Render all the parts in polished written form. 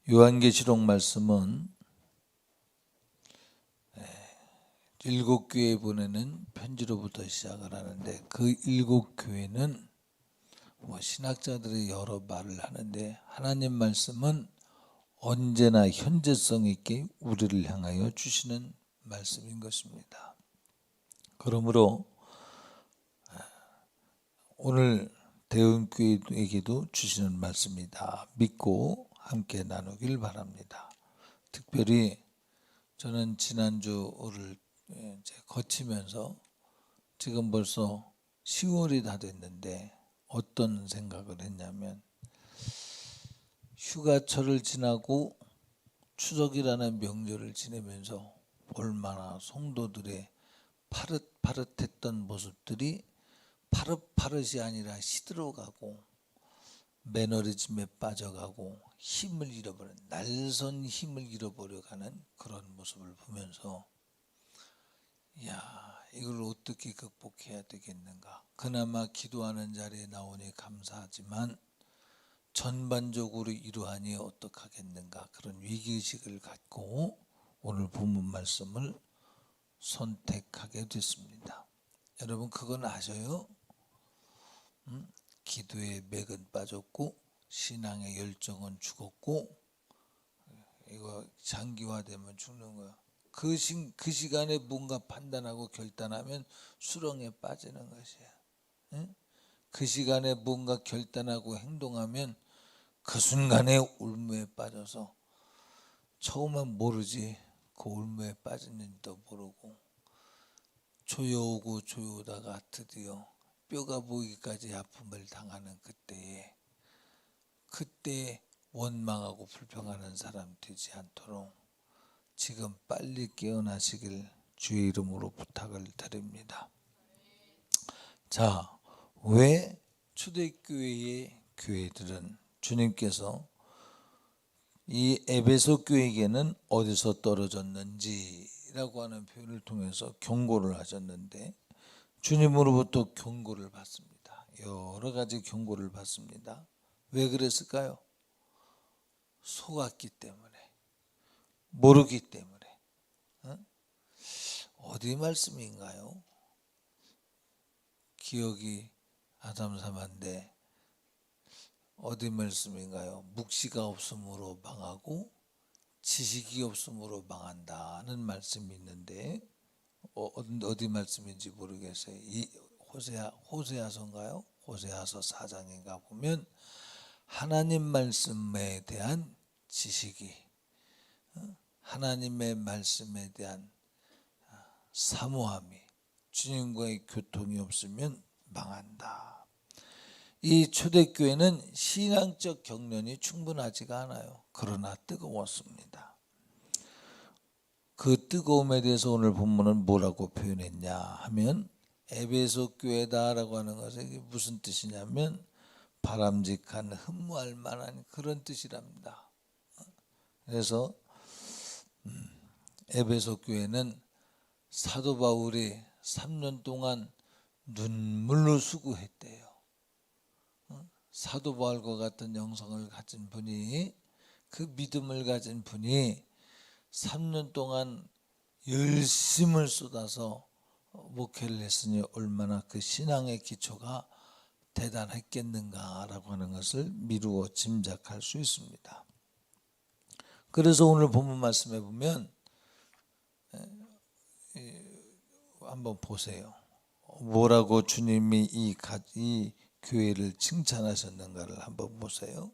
요한계시록 말씀은 일곱 교회에 보내는 편지로부터 시작을 하는데, 그 일곱 교회는 신학자들이 여러 말을 하는데, 하나님 말씀은 언제나 현재성 있게 우리를 향하여 주시는 말씀인 것입니다. 그러므로 오늘 대은교회에게도 주시는 말씀이다 믿고 함께 나누길 바랍니다. 특별히 저는 지난주를 거치면서 지금 벌써 10월이 다 됐는데 어떤 생각을 했냐면, 휴가철을 지나고 추석이라는 명절을 지내면서 얼마나 성도들의 파릇파릇했던 모습들이 파릇파릇이 아니라 시들어가고 매너리즘에 빠져가고 힘을 잃어버린, 날선 힘을 잃어버려가는 그런 모습을 보면서, 이걸 어떻게 극복해야 되겠는가. 그나마 기도하는 자리에 나오니 감사하지만 전반적으로 이러하니 어떡하겠는가. 그런 위기의식을 갖고 오늘 본문 말씀을 선택하게 됐습니다. 여러분, 그건 아셔요? 기도의 맥은 빠졌고 신앙의 열정은 죽었고, 이거 장기화되면 죽는 거야. 그 시간에 뭔가 판단하고 결단하면 수렁에 빠지는 것이야. 그 시간에 뭔가 결단하고 행동하면 그 순간에 올무에 빠져서, 처음엔 모르지 그 올무에 빠졌는지도 모르고 조여오고 조여오다가 드디어 뼈가 보이기까지 아픔을 당하는 그때에 원망하고 불평하는 사람 되지 않도록 지금 빨리 깨어나시길 주의 이름으로 부탁을 드립니다. 자, 왜 초대교회의 교회들은 주님께서 이 에베소 교회에게는 어디서 떨어졌는지라고 하는 표현을 통해서 경고를 하셨는데, 주님으로부터 경고를 받습니다. 여러 가지 경고를 받습니다. 왜 그랬을까요? 속았기 때문에, 모르기 때문에. 어디 말씀인가요? 기억이 아담삼한데 어디 말씀인가요? 묵시가 없으므로 망하고 지식이 없으므로 망한다는 말씀이 있는데, 어디 말씀인지 모르겠어요. 이 호세아서인가요? 호세아서 4장인가 보면 하나님 말씀에 대한 지식이, 하나님의 말씀에 대한 사모함이, 주님과의 교통이 없으면 망한다. 이 초대교회는 신앙적 경륜이 충분하지가 않아요. 그러나 뜨거웠습니다. 그 뜨거움에 대해서 오늘 본문은 뭐라고 표현했냐 하면, 에베소 교회다라고 하는 것은 무슨 뜻이냐면 바람직한, 흠모할 만한 그런 뜻이랍니다. 그래서 에베소 교회는 사도 바울이 3년 동안 눈물로 수고했대요. 사도 바울과 같은 영성을 가진 분이, 그 믿음을 가진 분이 3년 동안 열심을 쏟아서 목회를 했으니 얼마나 그 신앙의 기초가 대단했겠는가라고 하는 것을 미루어 짐작할 수 있습니다. 그래서 오늘 본문 말씀에 보면 한번 보세요. 뭐라고 주님이 이 교회를 칭찬하셨는가를 한번 보세요.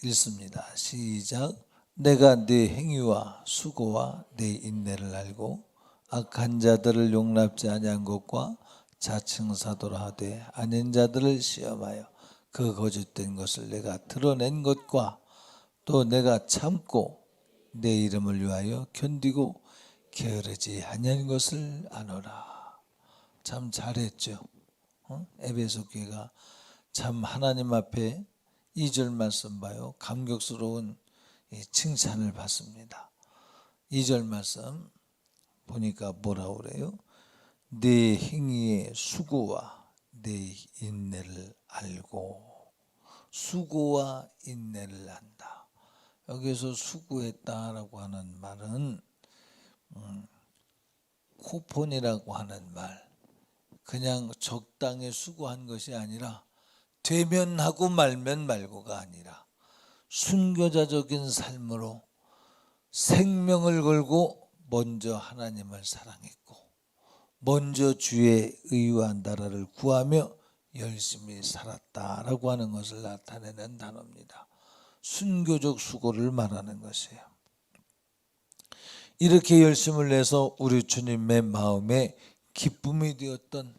읽습니다. 시작. 내가 네 행위와 수고와 네 인내를 알고 악한 자들을 용납지 아니한 것과 자칭사도라 하되 아닌 자들을 시험하여 그 거짓된 것을 내가 드러낸 것과 또 내가 참고 내 이름을 위하여 견디고 게으르지 아니한 것을 아노라. 참 잘했죠. 에베소 교회가 참 하나님 앞에 2절 말씀 봐요. 감격스러운 칭찬을 받습니다. 2절 말씀 보니까 뭐라고 그래요? 네 행위의 수고와 네 인내를 알고, 수고와 인내를 안다. 여기서 수고했다라고 하는 말은 코폰이라고 하는 말, 그냥 적당히 수고한 것이 아니라 되면 하고 말면 말고가 아니라 순교자적인 삶으로 생명을 걸고 먼저 하나님을 사랑했고 먼저 주의 의와 나라를 구하며 열심히 살았다라고 하는 것을 나타내는 단어입니다. 순교적 수고를 말하는 것이에요. 이렇게 열심을 내서 우리 주님의 마음에 기쁨이 되었던,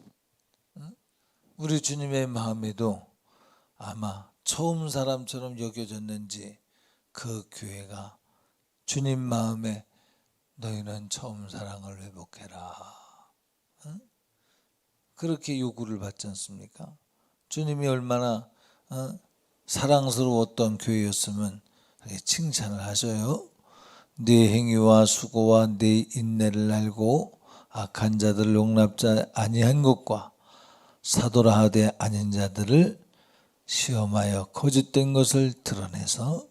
우리 주님의 마음에도 아마 처음 사람처럼 여겨졌는지 그 교회가 주님 마음에 너희는 처음 사랑을 회복해라, 그렇게 요구를 받지 않습니까? 주님이 얼마나 사랑스러웠던 교회였으면 칭찬을 하셔요. 네 행위와 수고와 네 인내를 알고 악한 자들을 용납자 아니한 것과 사도라 하되 아닌 자들을 시험하여 거짓된 것을 드러내서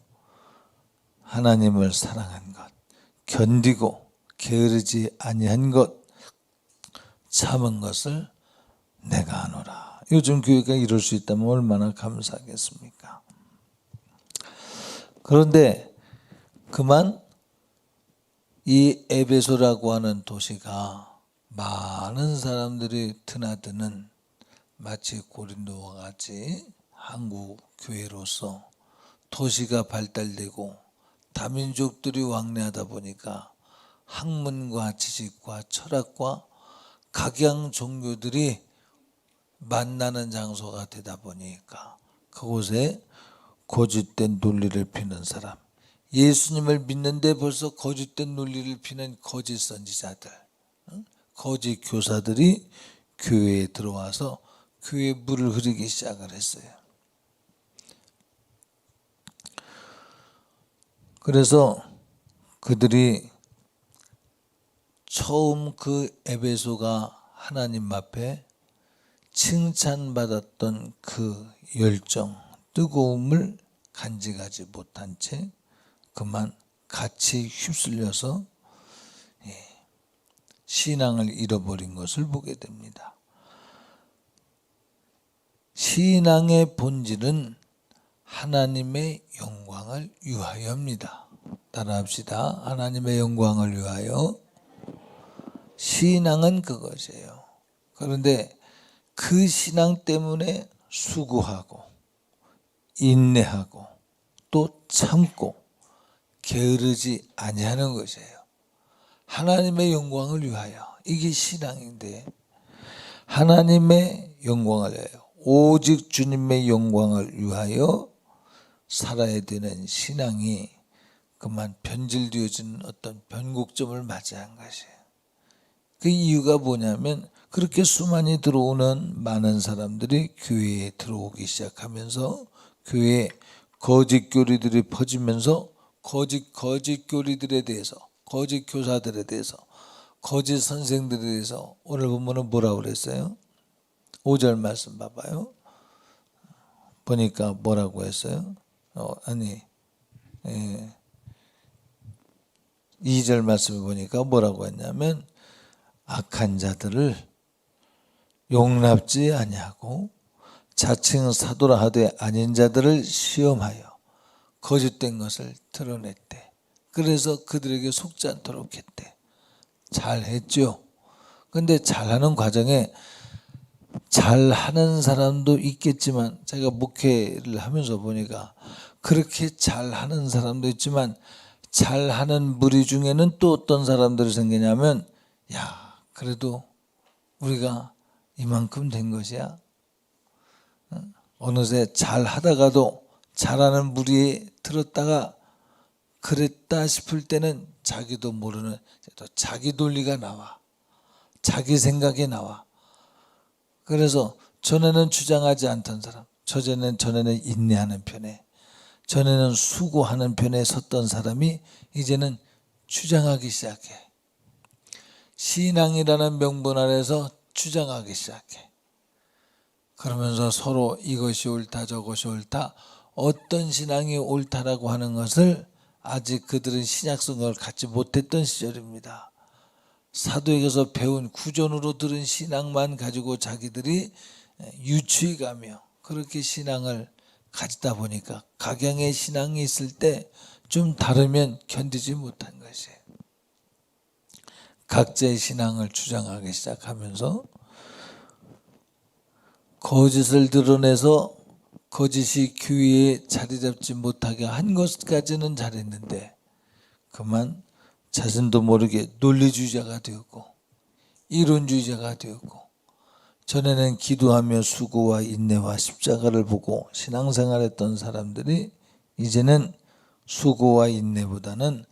하나님을 사랑한 것, 견디고 게으르지 아니한 것, 참은 것을 내가 아노라. 요즘 교회가 이럴 수 있다면 얼마나 감사하겠습니까? 그런데 그만 이 에베소라고 하는 도시가 많은 사람들이 드나드는 마치 고린도와 같이 한국 교회로서 도시가 발달되고 다민족들이 왕래하다 보니까 학문과 지식과 철학과 각양 종교들이 만나는 장소가 되다 보니까 그곳에 거짓된 논리를 피는 사람, 예수님을 믿는데 벌써 거짓된 논리를 피는 거짓 선지자들, 거짓 교사들이 교회에 들어와서 교회에 물을 흐르기 시작을 했어요. 그래서 그들이 처음 그 에베소가 하나님 앞에 칭찬받았던 그 열정, 뜨거움을 간직하지 못한 채 그만 같이 휩쓸려서 신앙을 잃어버린 것을 보게 됩니다. 신앙의 본질은 하나님의 영광을 위하여입니다. 따라합시다. 하나님의 영광을 위하여. 신앙은 그것이에요. 그런데 그 신앙 때문에 수고하고 인내하고 또 참고 게으르지 아니하는 것이에요. 하나님의 영광을 위하여. 이게 신앙인데 하나님의 영광을 위하여, 오직 주님의 영광을 위하여 살아야 되는 신앙이 그만 변질되어지는 어떤 변곡점을 맞이한 것이에요. 그 이유가 뭐냐면 그렇게 수많이 들어오는 많은 사람들이 교회에 들어오기 시작하면서 교회에 거짓 교리들이 퍼지면서 거짓 교리들에 대해서, 거짓 교사들에 대해서, 거짓 선생들에 대해서 오늘 보면은 뭐라고 그랬어요? 5절 말씀 봐봐요. 보니까 뭐라고 했어요? 2절 말씀을 보니까 뭐라고 했냐면 악한 자들을 용납지 아니하고 자칭 사도라 하되 아닌 자들을 시험하여 거짓된 것을 드러냈대. 그래서 그들에게 속지 않도록 했대. 잘했죠. 근데 잘하는 과정에 잘하는 사람도 있겠지만 제가 목회를 하면서 보니까 그렇게 잘하는 사람도 있지만 잘하는 무리 중에는 또 어떤 사람들이 생기냐면 야, 그래도 우리가 이만큼 된 것이야. 어느새 잘하다가도 잘하는 무리에 들었다가 그랬다 싶을 때는 자기도 모르는 또 자기 논리가 나와. 자기 생각이 나와. 그래서 전에는 주장하지 않던 사람, 전에는 인내하는 편에 전에는 수고하는 편에 섰던 사람이 이제는 주장하기 시작해. 신앙이라는 명분 아래서 주장하기 시작해. 그러면서 서로 이것이 옳다 저것이 옳다, 어떤 신앙이 옳다라고 하는 것을 아직 그들은 신약 성경을 갖지 못했던 시절입니다. 사도에게서 배운 구전으로 들은 신앙만 가지고 자기들이 유추해가며 그렇게 신앙을 가지다 보니까 각양의 신앙이 있을 때 좀 다르면 견디지 못한 것이에요. 각자의 신앙을 주장하기 시작하면서 거짓을 드러내서 거짓이 교회에 자리 잡지 못하게 한 것까지는 잘했는데 그만 자신도 모르게 논리주의자가 되었고 이론주의자가 되었고, 전에는 기도하며 수고와 인내와 십자가를 보고 신앙생활했던 사람들이 이제는 수고와 인내보다는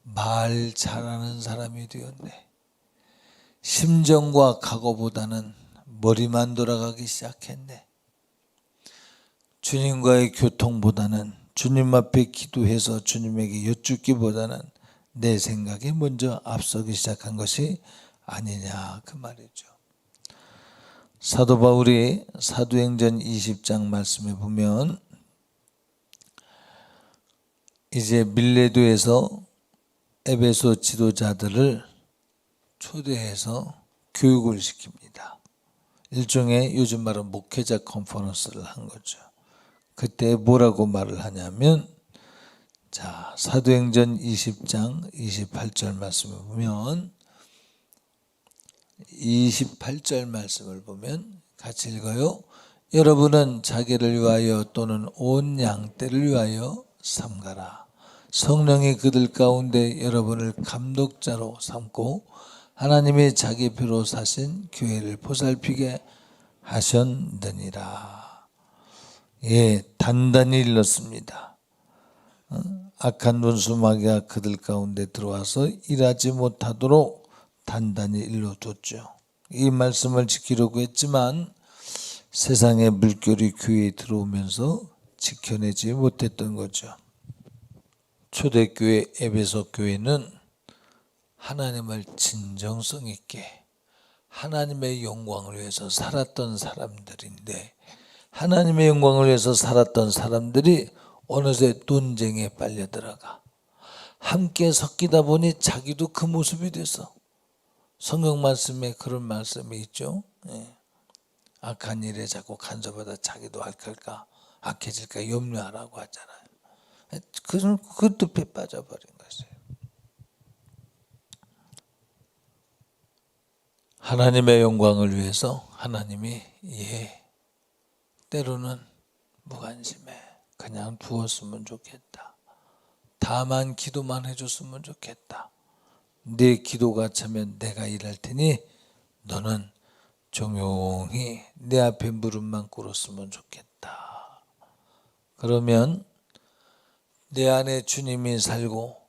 말 잘하는 사람이 되었네. 심정과 각오보다는 머리만 돌아가기 시작했네. 주님과의 교통보다는 주님 앞에 기도해서 주님에게 여쭙기보다는 내 생각이 먼저 앞서기 시작한 것이 아니냐 그 말이죠. 사도 바울이 사도행전 20장 말씀에 보면 이제 밀레도에서 에베소 지도자들을 초대해서 교육을 시킵니다. 일종의 요즘 말로 목회자 컨퍼런스를 한 거죠. 그때 뭐라고 말을 하냐면, 자, 사도행전 20장 28절 말씀을 보면, 28절 말씀을 보면 같이 읽어요. 여러분은 자기를 위하여 또는 온 양떼를 위하여 삼가라. 성령이 그들 가운데 여러분을 감독자로 삼고 하나님이 자기 피로 사신 교회를 보살피게 하셨느니라. 예, 단단히 일렀습니다. 악한 원수 마귀가 그들 가운데 들어와서 일하지 못하도록 단단히 일러뒀죠. 이 말씀을 지키려고 했지만 세상의 물결이 교회에 들어오면서 지켜내지 못했던 거죠. 초대교회 에베소 교회는 하나님을 진정성 있게 하나님의 영광을 위해서 살았던 사람들인데, 하나님의 영광을 위해서 살았던 사람들이 어느새 논쟁에 빨려들어가 함께 섞이다 보니 자기도 그 모습이 돼서, 성경 말씀에 그런 말씀이 있죠. 악한 일에 자꾸 간섭하다 자기도 악해질까 염려하라고 하잖아요. 그 늪에 빠져버린 것이에요. 하나님의 영광을 위해서 하나님이 때로는 무관심해 그냥 두었으면 좋겠다. 다만 기도만 해줬으면 좋겠다. 내 기도가 차면 내가 일할 테니 너는 조용히 내 앞에 무릎만 꿇었으면 좋겠다. 그러면 내 안에 주님이 살고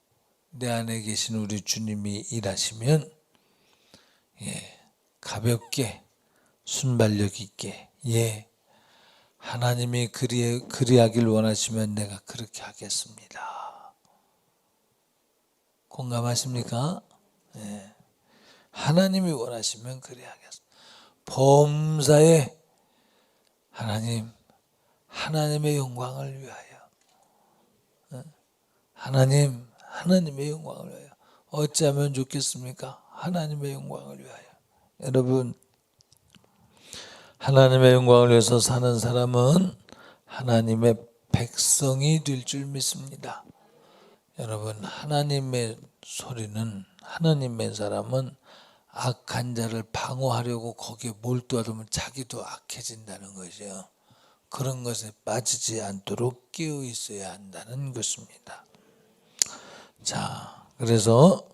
내 안에 계신 우리 주님이 일하시면 가볍게 순발력 있게 하나님이 그리하길 원하시면 내가 그렇게 하겠습니다. 공감하십니까? 하나님이 원하시면 그리하겠습니다. 범사에 하나님의 영광을 위하여, 하나님의 영광을 위하여 어찌하면 좋겠습니까? 하나님의 영광을 위하여. 여러분, 하나님의 영광을 위해서 사는 사람은 하나님의 백성이 될 줄 믿습니다. 여러분, 하나님의 소리는, 하나님의 사람은 악한 자를 방어하려고 거기에 몰두하면 자기도 악해진다는 것이요. 그런 것에 빠지지 않도록 깨어 있어야 한다는 것입니다. 자, 그래서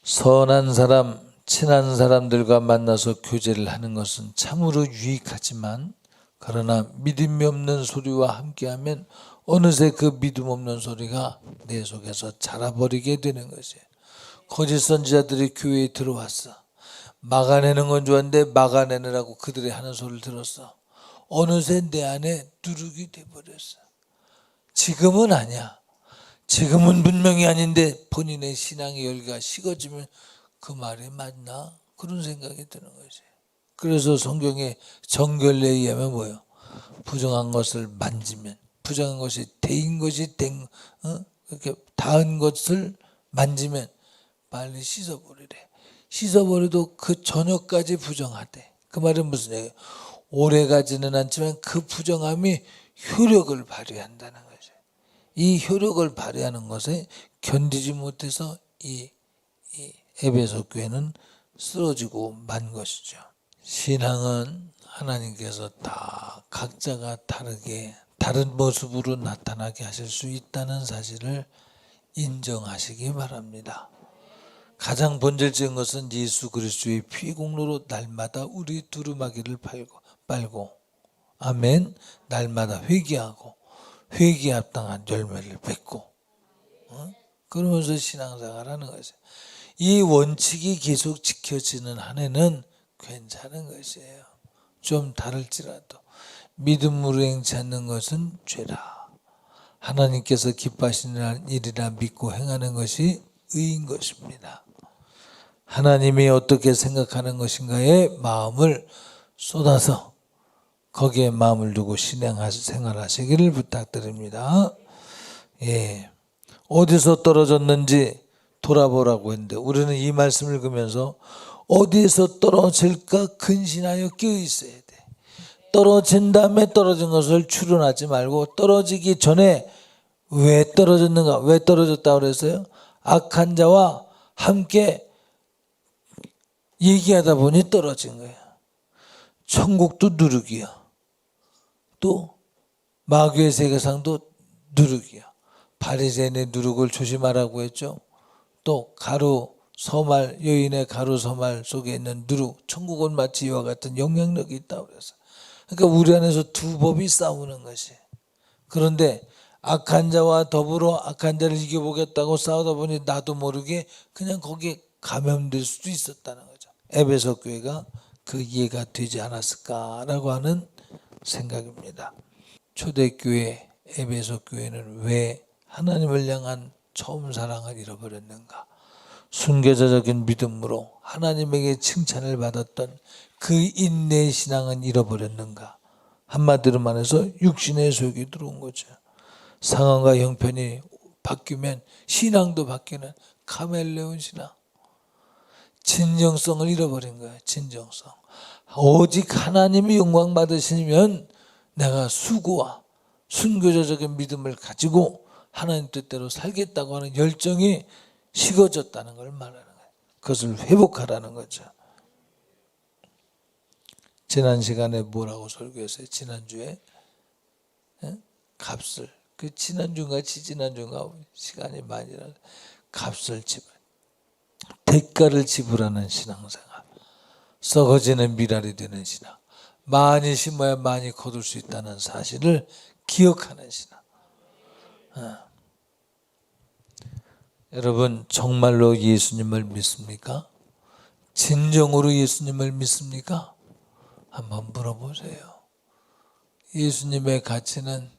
선한 사람, 친한 사람들과 만나서 교제를 하는 것은 참으로 유익하지만, 그러나 믿음이 없는 소리와 함께하면 어느새 그 믿음 없는 소리가 내 속에서 자라버리게 되는 것이에요. 거짓 선지자들이 교회에 들어왔어. 막아내는 건 좋았는데 막아내느라고 그들이 하는 소리를 들었어. 어느새 내 안에 누룩이 돼버렸어. 지금은 아니야. 지금은 분명히 아닌데 본인의 신앙의 열기가 식어지면 그 말이 맞나? 그런 생각이 드는 거지. 그래서 성경의 정결례에 의하면 뭐예요? 부정한 것을 만지면, 부정한 것이 대인 것이 이렇게 닿은 것을 만지면 빨리 씻어버리래. 씻어버려도 그 저녁까지 부정하대. 그 말은 무슨 얘기예요? 오래 가지는 않지만 그 부정함이 효력을 발휘한다는 거죠. 이 효력을 발휘하는 것에 견디지 못해서 이 에베소 교회는 쓰러지고 만 것이죠. 신앙은 하나님께서 다 각자가 다르게 다른 모습으로 나타나게 하실 수 있다는 사실을 인정하시기 바랍니다. 가장 본질적인 것은 예수 그리스도의 피 공로로 날마다 우리 두루마기를 빨고 아멘. 날마다 회개하고 회개에 합당한 열매를 맺고 그러면서 신앙생활하는 거죠. 이 원칙이 계속 지켜지는 한 해는 괜찮은 것이에요. 좀 다를지라도 믿음으로 행치 않는 것은 죄라. 하나님께서 기뻐하시는 일이라 믿고 행하는 것이 의인 것입니다. 하나님이 어떻게 생각하는 것인가에 마음을 쏟아서 거기에 마음을 두고 생활하시기를 부탁드립니다. 예. 어디서 떨어졌는지 돌아보라고 했는데 우리는 이 말씀을 읽으면서 어디에서 떨어질까 근신하여 끼어 있어야 돼. 떨어진 다음에 떨어진 것을 추론하지 말고 떨어지기 전에 왜 떨어졌는가? 왜 떨어졌다고 그랬어요? 악한 자와 함께 얘기하다 보니 떨어진 거예요. 천국도 누룩이야. 또 마귀의 세계상도 누룩이야. 바리새인의 누룩을 조심하라고 했죠. 또 여인의 가루 서말 속에 있는 누룩, 천국은 마치 이와 같은 영향력이 있다고 그랬어요. 그러니까 우리 안에서 두 법이 싸우는 것이. 그런데 악한 자와 더불어 악한 자를 이겨보겠다고 싸우다 보니 나도 모르게 그냥 거기에 감염될 수도 있었다는 거죠. 에베소 교회가 그 이해가 되지 않았을까라고 하는 생각입니다. 초대교회 에베소 교회는 왜 하나님을 향한 처음 사랑을 잃어버렸는가? 순교자적인 믿음으로 하나님에게 칭찬을 받았던 그 인내의 신앙은 잃어버렸는가? 한마디로 말해서 육신의 속에 들어온 거죠. 상황과 형편이 바뀌면 신앙도 바뀌는 카멜레온 신앙. 진정성을 잃어버린 거예요. 진정성. 오직 하나님이 영광 받으시면 내가 수고와 순교자적인 믿음을 가지고 하나님 뜻대로 살겠다고 하는 열정이 식어졌다는 걸 말하는 거예요. 그것을 회복하라는 거죠. 지난 시간에 뭐라고 설교했어요? 지난주에 값을 지난주인가 시간이 많이 지나 값을 대가를 지불하는 신앙생활, 썩어지는 미랄이 되는 신앙, 많이 심어야 많이 거둘 수 있다는 사실을 기억하는 신앙. 여러분 정말로 예수님을 믿습니까? 진정으로 예수님을 믿습니까? 한번 물어보세요. 예수님의 가치는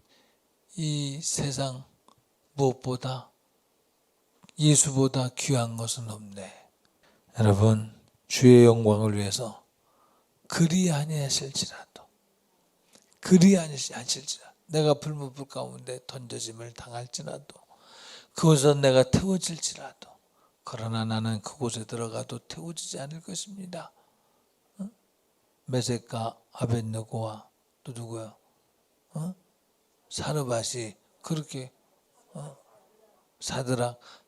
이 세상 무엇보다 예수보다 귀한 것은 없네. 여러분 주의 영광을 위해서 그리 아니하실지라도 내가 불문불 가운데 던져짐을 당할지라도 그곳에서 내가 태워질지라도 그러나 나는 그곳에 들어가도 태워지지 않을 것입니다. 메섹과 아벳느고와 또 누구야? 사르밧이 그렇게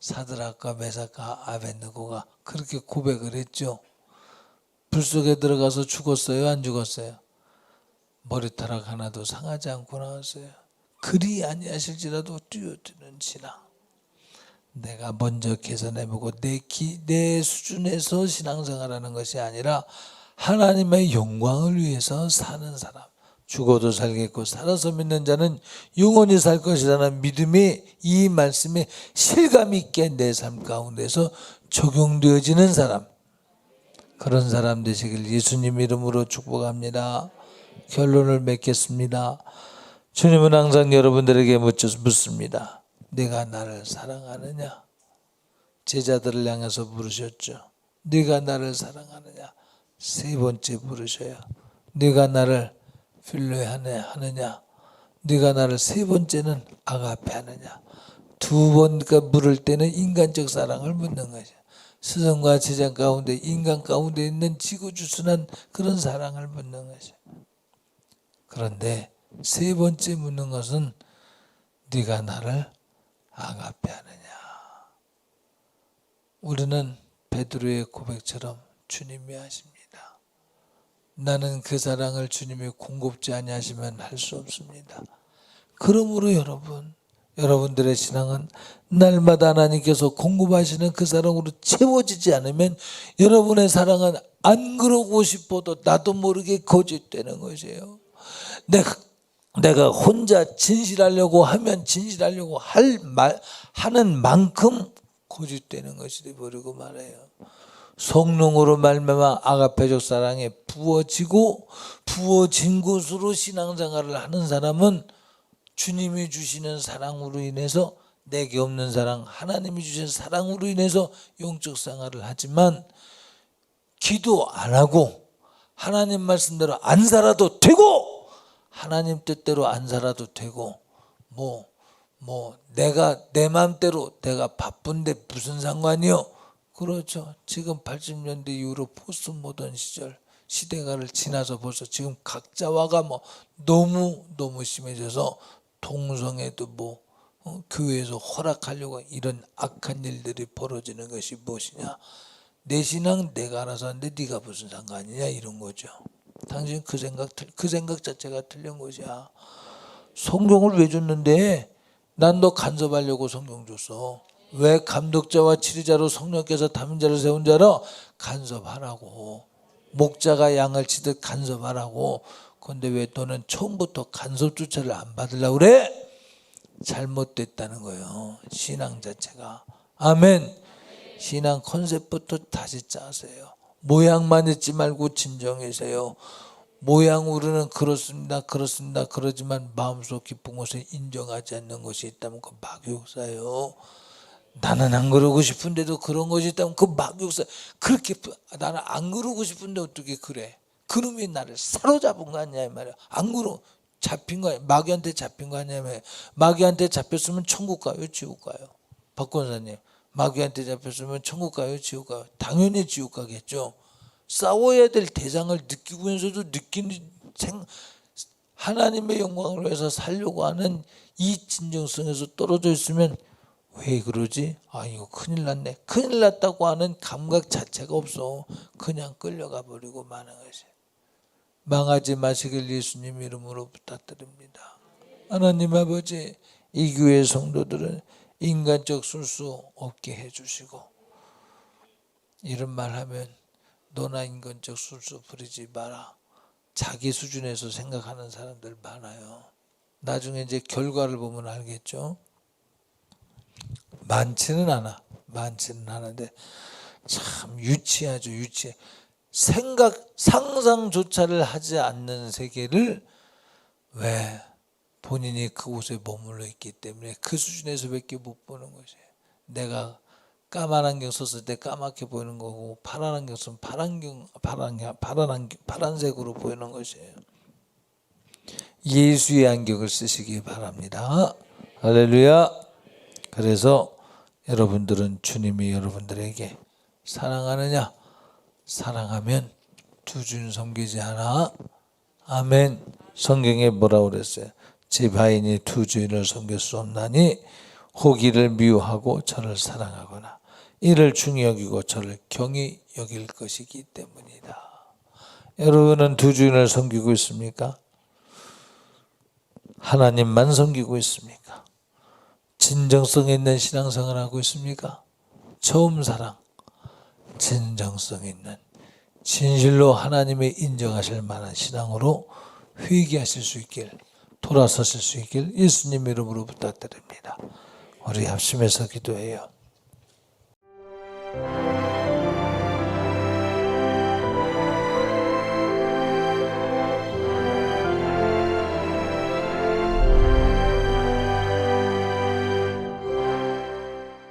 사드락과 메삭과 아벳느고가 그렇게 고백을 했죠. 불 속에 들어가서 죽었어요? 안 죽었어요? 머리카락 하나도 상하지 않고 나왔어요. 그리 아니하실지라도 뛰어드는 신앙. 내가 먼저 계산해보고 내 수준에서 신앙생활하는 것이 아니라 하나님의 영광을 위해서 사는 사람. 죽어도 살겠고 살아서 믿는 자는 영원히 살 것이라는 믿음이 이 말씀에 실감 있게 내 삶 가운데서 적용되어지는 사람. 그런 사람 되시길 예수님 이름으로 축복합니다. 결론을 맺겠습니다. 주님은 항상 여러분들에게 묻습니다. 네가 나를 사랑하느냐? 제자들을 향해서 물으셨죠. 네가 나를 사랑하느냐? 세 번째 물으셔요. 네가 나를 필로에 하느냐? 네가 나를 세 번째는 아가페 하느냐? 두 번까 물을 때는 인간적 사랑을 묻는 거죠. 스승과 제자 가운데 인간 가운데 있는 지고주순한 그런 사랑을 묻는 거죠. 그런데 세 번째 묻는 것은 네가 나를 아가페 하느냐. 우리는 베드로의 고백처럼 주님이 하십니다. 나는 그 사랑을 주님이 공급지 아니하시면 할 수 없습니다. 그러므로 여러분들의 신앙은 날마다 하나님께서 공급하시는 그 사랑으로 채워지지 않으면 여러분의 사랑은 안 그러고 싶어도 나도 모르게 거짓되는 것이에요. 내가 혼자 진실하려고 하면 진실하려고 하는 만큼 거짓되는 것이 되어버리고 말아요. 성령으로 말미암아 아가페적 사랑에 부어진 것으로 신앙생활을 하는 사람은 주님이 주시는 사랑으로 인해서 내게 없는 사랑, 하나님이 주신 사랑으로 인해서 영적 생활을 하지만 기도 안 하고 하나님 말씀대로 안 살아도 되고 하나님 뜻대로 안 살아도 되고 내가 내 마음대로 내가 바쁜데 무슨 상관이요? 그렇죠. 지금 80년대 이후로 포스트 모던 시대가를 지나서 벌써 지금 각자화가 너무 심해져서 동성애도 교회에서 허락하려고 이런 악한 일들이 벌어지는 것이 무엇이냐? 내 신앙 내가 알아서 하는데 네가 무슨 상관이냐 이런 거죠. 당신 그 생각 자체가 틀린 것이야. 성경을 왜 줬는데 난 너 간섭하려고 성경 줬어. 왜 감독자와 치리자로 성령께서 담임자를 세운 자로 간섭하라고. 목자가 양을 치듯 간섭하라고. 그런데 왜 너는 처음부터 간섭조차를 안 받으려고 그래? 잘못됐다는 거예요. 신앙 자체가. 아멘. 신앙 컨셉부터 다시 짜세요. 모양만 잊지 말고 진정하세요. 모양으로는 그렇습니다 그러지만 마음속 깊은 곳에 인정하지 않는 것이 있다면 그 마귀역사예요. 나는 안 그러고 싶은데도 그런 것이 있다면 그 마귀역사. 그렇게 나는 안 그러고 싶은데 어떻게 그래? 그놈이 나를 사로잡은 거 아니야 이 말이야. 안 그러 잡힌 거 아니야. 마귀한테 잡힌 거 아니야. 마귀한테 잡혔으면 천국 가요 지옥 가요? 박권사님, 마귀한테 잡혔으면 천국 가요 지옥 가요? 당연히 지옥 가겠죠. 싸워야 될 대상을 느끼면서도 하나님의 영광을 위해서 살려고 하는 이 진정성에서 떨어져 있으면 왜 그러지? 이거 큰일 났네. 큰일 났다고 하는 감각 자체가 없어. 그냥 끌려가 버리고 마는 것이. 망하지 마시길 예수님 이름으로 부탁드립니다. 하나님 아버지, 이 교회 성도들은 인간적 술수 없게 해주시고, 이런 말 하면 너나 인간적 술수 부리지 마라. 자기 수준에서 생각하는 사람들 많아요. 나중에 이제 결과를 보면 알겠죠. 많지는 않은데 참 유치하죠. 유치해. 상상조차를 하지 않는 세계를 왜 본인이 그곳에 머물러 있기 때문에 그 수준에서밖에 못 보는 것이에요. 내가 까만 안경 썼을 때 까맣게 보이는 거고 파란 안경 쓰면 파란색으로 보이는 것이에요. 예수의 안경을 쓰시기 바랍니다. 할렐루야. 그래서 여러분들은 주님이 여러분들에게 사랑하느냐? 사랑하면 두 주인 섬기지 않아? 아멘. 성경에 뭐라고 그랬어요? 제 바인이 두 주인을 섬길 수 없나니 호기를 미워하고 저를 사랑하거나 이를 중히 여기고 저를 경히 여길 것이기 때문이다. 여러분은 두 주인을 섬기고 있습니까? 하나님만 섬기고 있습니까? 진정성 있는 신앙생활을 하고 있습니까? 처음 사랑, 진정성 있는 진실로 하나님의 인정하실 만한 신앙으로 회개하실 수 있길, 돌아서실 수 있길 예수님 이름으로 부탁드립니다. 우리 합심해서 기도해요.